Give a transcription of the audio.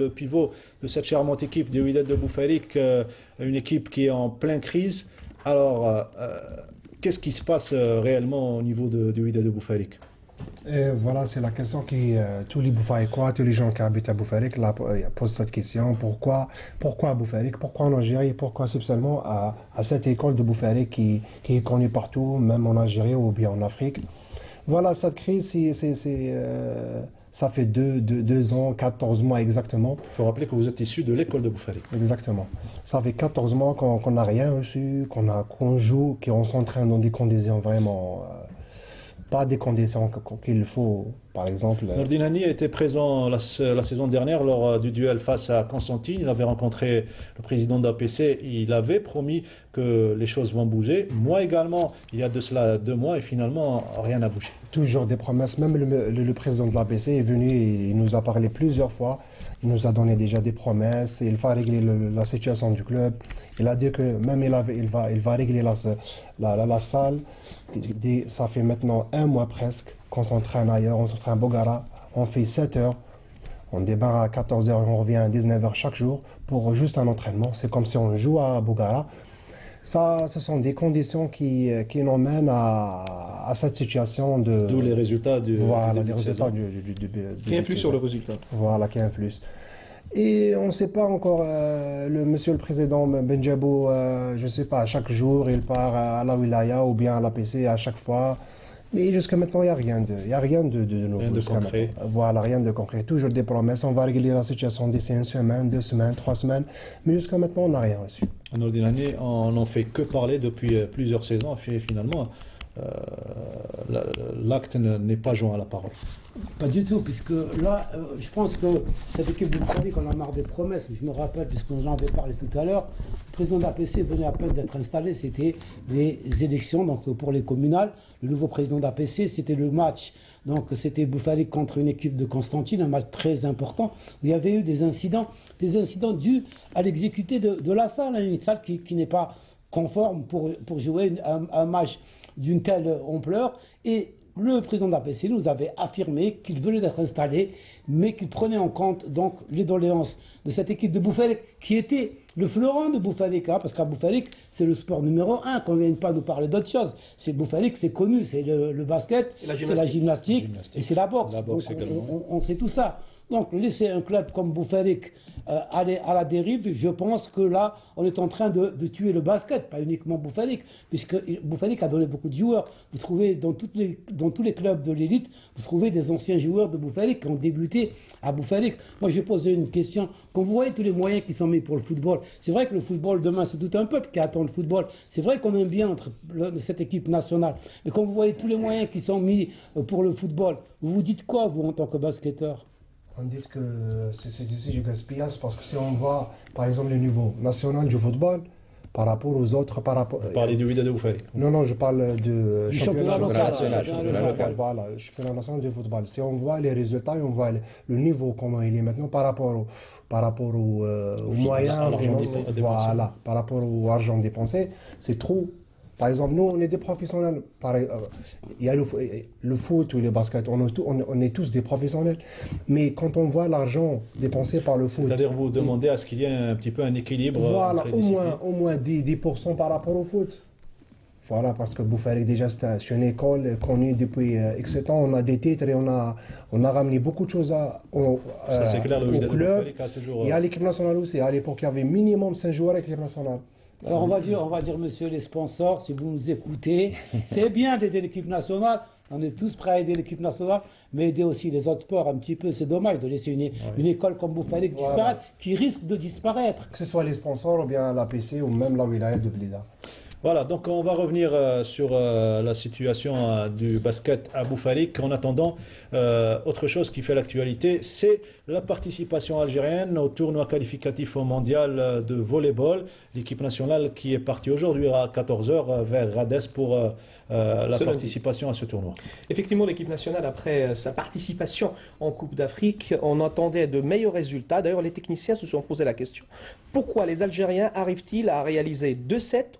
Le pivot de cette charmante équipe de Wydad de Boufalik, une équipe qui est en pleine crise. Alors, qu'est-ce qui se passe réellement au niveau de Wydad de Boufalik? Et voilà, c'est la question qui tous les Boufaïkois, tous les gens qui habitent à Boufalik posent cette question. Pourquoi à Boufalik? Pourquoi en Algérie? Pourquoi spécialement à cette école de Boufalik qui est connue partout, même en Algérie ou bien en Afrique? Voilà, cette crise, ça fait deux ans, 14 mois exactement. Il faut rappeler que vous êtes issu de l'école de Boufalik. Exactement. Ça fait 14 mois qu'on n'a rien reçu, qu'on joue, qu'on s'entraîne dans des conditions vraiment pas des conditions qu'il faut, par exemple. Nordin Hani a été présent la saison dernière lors du duel face à Constantine. Il avait rencontré le président d'APC. Il avait promis que les choses vont bouger. Moi également, il y a de cela 2 mois et finalement, rien n'a bougé. Toujours des promesses. Même le président de l'APC est venu, il nous a parlé plusieurs fois. Il nous a donné déjà des promesses. Il va régler la situation du club. Il a dit que même il va régler la salle. Ça fait maintenant 1 mois presque qu'on s'entraîne ailleurs. On s'entraîne à Bogara. On fait 7 heures. On débarre à 14 heures et on revient à 19 heures chaque jour pour juste un entraînement. C'est comme si on joue à Bogara. Ça, ce sont des conditions qui nous mènent à cette situation de... D'où les résultats du voilà, début les de résultats saison. qui influent sur le résultat. Voilà, qui influent. Et on ne sait pas encore, monsieur le président Benjabou, je ne sais pas, chaque jour, il part à la Wilaya ou bien à l'APC à chaque fois. Mais jusqu'à maintenant, il n'y a rien de nouveau. Rien de concret. Voilà, rien de concret. Toujours des promesses. On va régler la situation d'ici 1 semaine, 2 semaines, 3 semaines. Mais jusqu'à maintenant, on n'a rien reçu. Nordin Hani, on n'en fait que parler depuis plusieurs saisons. Finalement, l'acte n'est pas joint à la parole. Pas du tout, puisque là, je pense que cette équipe de Boufalik, on a marre des promesses. Je me rappelle, puisqu'on en avait parlé tout à l'heure, le président de l'APC venait à peine d'être installé, c'était les élections donc pour les communales. Le nouveau président d'APC, c'était le match. Donc c'était Boufalik contre une équipe de Constantine, un match très important, où il y avait eu des incidents dus à l'exécuté de la salle, une salle qui n'est pas conforme pour jouer un match d'une telle ampleur. Et le président de l'APC nous avait affirmé qu'il venait d'être installé, mais qu'il prenait en compte donc les doléances de cette équipe de Boufalik, qui était le fleuron de Boufalik, parce qu'à Boufalik, c'est le sport numéro 1, qu'on ne vienne pas nous parler d'autre chose. C'est Boufalik, c'est connu, c'est le basket, c'est la gymnastique et c'est la boxe. On sait tout ça. Donc laisser un club comme Boufalik aller à la dérive, je pense que là, on est en train de tuer le basket, pas uniquement Boufalik, puisque Boufalik a donné beaucoup de joueurs. Vous trouvez dans tous les clubs de l'élite, vous trouvez des anciens joueurs de Boufalik qui ont débuté à Boufalik. Moi, je vais poser une question. Quand vous voyez tous les moyens qui sont mis pour le football, c'est vrai que le football, demain, c'est tout un peuple qui attend le football. C'est vrai qu'on aime bien cette équipe nationale. Mais quand vous voyez tous les moyens qui sont mis pour le football, vous vous dites quoi, vous, en tant que basketteur? On dit que c'est du gaspillage parce que si on voit, par exemple, le niveau national du football par rapport aux autres, Vous parlez du Wydad de Boufalik? Non, je parle du championnat national. Voilà, le championnat national de football. Si on voit les résultats et on voit le niveau, comment il est maintenant par rapport aux moyens financiers, voilà, par rapport au argent dépensé, c'est trop. Par exemple, nous, on est des professionnels. Il y a le foot ou le basket, on est tous des professionnels. Mais quand on voit l'argent dépensé par le foot... C'est-à-dire vous demandez à ce qu'il y ait un petit peu un équilibre. Voilà, au moins 10% par rapport au foot. Voilà, parce que Boufalik, déjà, c'est une école connue depuis X temps. On a des titres et on a ramené beaucoup de choses au club. Il y a l'équipe nationale aussi. À l'époque, il y avait minimum 5 joueurs avec l'équipe nationale. Alors on va dire, monsieur les sponsors, si vous nous écoutez, c'est bien d'aider l'équipe nationale, on est tous prêts à aider l'équipe nationale, mais aider aussi les autres sports un petit peu, c'est dommage de laisser une école comme Boufalik disparaître, qui risque de disparaître. Que ce soit les sponsors ou bien l'APC ou même la wilaya de Blida. Voilà, donc on va revenir sur la situation du basket à Boufalik. En attendant, autre chose qui fait l'actualité, c'est la participation algérienne au tournoi qualificatif au mondial de volleyball. L'équipe nationale qui est partie aujourd'hui à 14 h vers Rades pour la participation à ce tournoi. Effectivement, l'équipe nationale, après sa participation en Coupe d'Afrique, on attendait de meilleurs résultats. D'ailleurs, les techniciens se sont posé la question, pourquoi les Algériens arrivent-ils à réaliser 2 sets